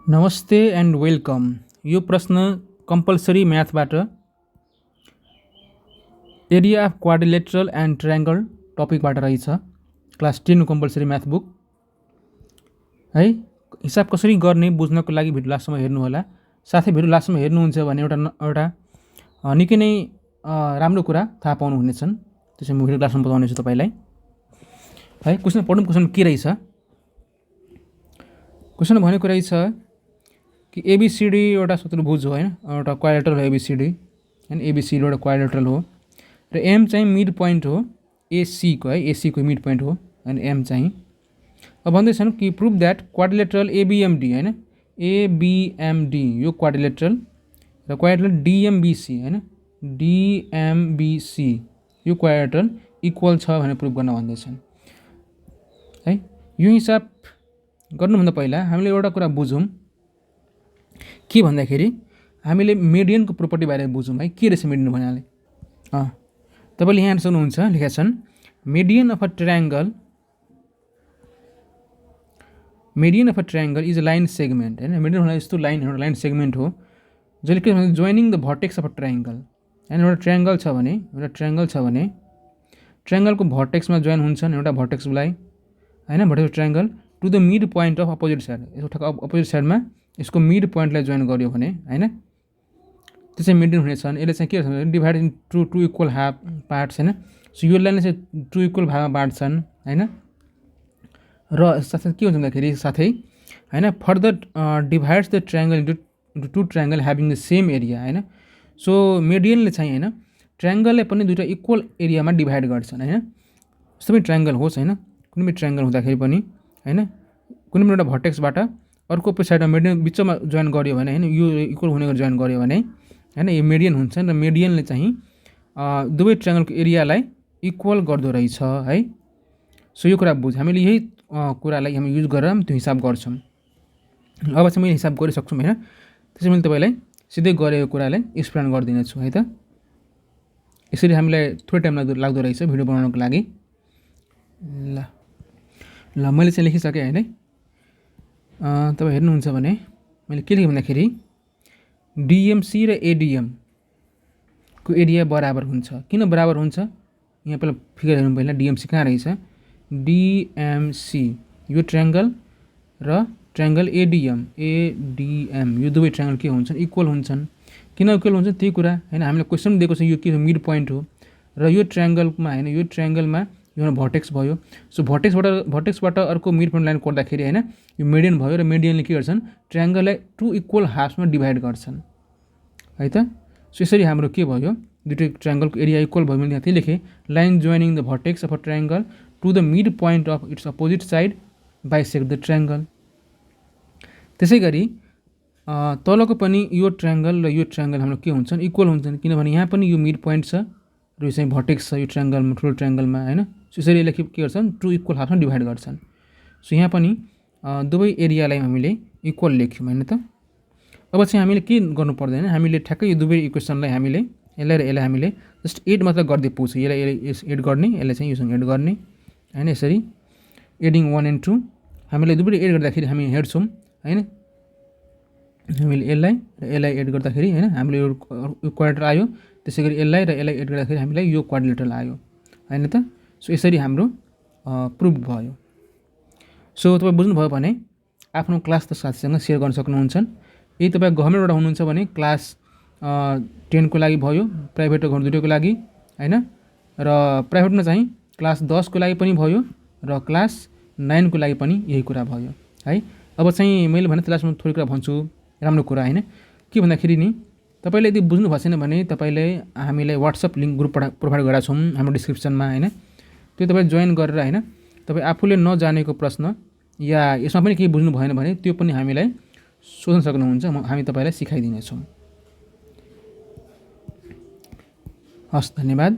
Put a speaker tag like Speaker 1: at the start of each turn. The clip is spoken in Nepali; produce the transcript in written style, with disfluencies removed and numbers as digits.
Speaker 1: नमस्ते एन्ड वेलकम। यो प्रश्न कम्पलसरी म्याथबाट area of quadrilateral and triangle टपिकबाट रहेछ। क्लास 10 कम्पलसरी म्याथ बुक है। हिसाब कसरी गर्ने बुझ्नको लागि भिडियो लास्टसम्म हेर्नुहोला। साथै भिडियो लास्टसम्म हेर्नुहुन्छ भने एउटा निकै नै राम्रो कुरा थाहा पाउनुहुनेछन्। त्यसैले म भिडियो लास्टसम्म बताउनेछु तपाईलाई है। क्वेशन पढौँ। क्वेशन के रहेछ? क्वेशन भनेको रहेछ कि एबीसीडी एउटा चतुर्भुज हो हैन, एउटा क्वाड्रिलेटरल हो एबीसीडी हैन। एबीसीडी एउटा क्वाड्रिलेटरल हो र एम चाहिँ मिड पोइन्ट हो एसी को है, एसी को मिड पोइन्ट हो अनि एम चाहिँ। अब भन्दैछन् कि प्रुभ दैट क्वाड्रिलेटरल एबीएमडी हैन, एबीएमडी यो क्वाड्रिलेटरल र क्वाड्रिलेटरल डीएमबीसी हैन, डीएमबीसी यो क्वाड्रिलेटरल इक्वल छ भनेर प्रुभ गर्न भन्दैछन् है। यो हिसाब गर्नुभन्दा पहिला हामीले एउटा कुरा बुझौँ के भन्दाखेरि हामीले मिडियनको प्रोपर्टी बारे बुझौँ है। के रहेछ मिडियन भन्नाले? तपाईले यहाँ सुन्नुहुन्छ लेखेका छन् median of a triangle, median of a triangle is a line segment हैन। मिडियन भन्दा यस्तो लाइन, एउटा लाइन सेगमेन्ट हो जसले के भन्छ joining the vertex of a triangle हैन। एउटा ट्रायंगल छ भने ट्रायंगलको भर्टेक्समा जोइन हुन्छन् एउटा भर्टेक्सलाई हैन, vertex triangle to the mid point of opposite side. यसको ठक्क अपोजिट साइडमा यसको मिड पोइन्टलाई जोइन गर्यो भने हैन, त्यो चाहिँ मिडियन हुनेछन्। यसले चाहिँ के भन्छ divide into two equal half parts हैन। सो यो लाइनले चाहिँ टु इक्वल भागमा बाँड्छन् हैन। र साथै के हुन्छ भन्दाखेरि साथै हैन further divides the triangle into two triangle having the same area हैन। सो मिडियनले चाहिँ हैन ट्रायंगलले पनि दुईटा इक्वल एरियामा डिभाइड गर्छन् हैन। जस्तो पनि ट्रायंगल होस् हैन, कुनै पनि ट्रायंगल हुँदाखेरि पनि हैन कुनै पनि एउटा भर्टेक्सबाट अर्को साइडमा मिडियन बिचमा जोइन गर्यो भने हैन, यो इक्वल हुने गरी जोइन गर्यो भने हैन यो मिडियन हुन्छ र मिडियनले चाहिँ दुवै ट्रायंगलको एरियालाई इक्वल गर्दो रहेछ है। सो यो कुरा बुझ। हामीले यही कुरालाई हामी युज गरेर त्यो हिसाब गर्छौँ। अब चाहिँ मैले हिसाब गरिसक्छु हैन। त्यसैले मैले तपाईलाई सिधै गरेको कुरालाई एक्सप्लेन गरिदिनेछु है त। यसरी हामीलाई थोरै टाइम लाग्दो रहेछ भिडियो बनाउनको लागि। ल मैले चाहिँ लेखिसकेँ हैन। तपाईँ हेर्नुहुन्छ भने मैले के लेखेँ भन्दाखेरि डीएमसी र एडीएम को एरिया बराबर हुन्छ। किन बराबर हुन्छ? यहाँ पहिला फिगर हेर्नु पहिला डीएमसी कहाँ रहेछ? डीएमसी यो ट्रायंगल र ट्रायंगल एडीएम यो दुवै ट्रायंगल के हुन्छन्? इक्वल हुन्छन्। किन इक्वल हुन्छ त्यही कुरा हैन। हामीले क्वेशन दिएको छ यो के मिड पोइन्ट हो र यो ट्रायंगलमा हैन, यो ट्रायंगलमा यो भर्टेक्स भयो। सो भर्टेक्सबाट अर्को मिड पोइन्ट लाइन कोर्दाखेरि हैन यो मिडियन भयो र मिडियनले के गर्छन् ट्रायंगललाई टु इक्वल हाफ्समा डिभाइड गर्छन् है त। सो यसरी हाम्रो के भयो दुईटै ट्रायंगलको एरिया इक्वल भयो। मैले यहाँ त्यही लेखेँ line joining the vertex of a triangle to the mid point of its opposite side bisect the triangle. त्यसै गरी तलको पनि यो ट्रायंगल र यो ट्रायंगल हाम्रो के हुन्छन् इक्वल हुन्छन्, किनभने यहाँ पनि यो मिड पोइन्ट छ र यो चाहिँ भर्टेक्स छ यो ट्रायंगलमा, ठुलो ट्रायंगलमा हैन। सो यसरी यसले के गर्छन् टु इक्वल हाफ्समा डिभाइड गर्छन्। सो यहाँ पनि दुवै एरियालाई हामीले इक्वल लेख्यौँ हैन त। अब चाहिँ हामीले के गर्नु पर्दैन, हामीले ठ्याक्कै यो दुवै इक्वेसनलाई हामीले यसलाई र यसलाई हामीले जस्ट एड मात्र गर्दै पुग्छ। यसलाई एड गर्ने, यसलाई चाहिँ योसँग एड गर्ने हैन। यसरी एडिङ 1 and 2 हामीले दुवै एड गर्दाखेरि हामी हेर्छौँ हैन। हामीले यसलाई र यसलाई एड गर्दाखेरि हैन हामीले यो क्वाड्रिलेटरल आयो। त्यसैगरी यसलाई र यसलाई एड गर्दाखेरि हामीलाई यो क्वाड्रिलेटरल आयो हैन त। सो यसरी हाम्रो प्रुभ भयो। सो तपाईँ बुझ्नुभयो भने आफ्नो क्लास त साथीसँग सेयर गर्न सक्नुहुन्छ। यदि तपाईँ गभर्मेन्टबाट हुनुहुन्छ भने क्लास 10 को लागि भयो, प्राइभेट र गभर्मेन्ट दुईटैको लागि हैन। र प्राइभेटमा चाहिँ क्लास 10 को लागि पनि भयो र क्लास 9 को लागि पनि यही कुरा भयो है। अब चाहिँ मैले भने त्यसलाई थोरै कुरा भन्छु, राम्रो कुरा हैन। के भन्दाखेरि नि तपाईले यदि बुझ्नु भएको छैन भने तपाईले हामीलाई WhatsApp लिङ्क ग्रुप प्रोभाइड गरेका छौँ हाम्रो डिस्क्रिप्सनमा हैन। त्यो तपाईँ जोइन गरेर हैन तपाईँ आफूले नजानेको प्रश्न या यसमा पनि केही बुझ्नु भएन भने त्यो पनि हामीलाई सोध्न सक्नुहुन्छ। हामी तपाईलाई सिकाइदिनेछौँ। हस्, धन्यवाद।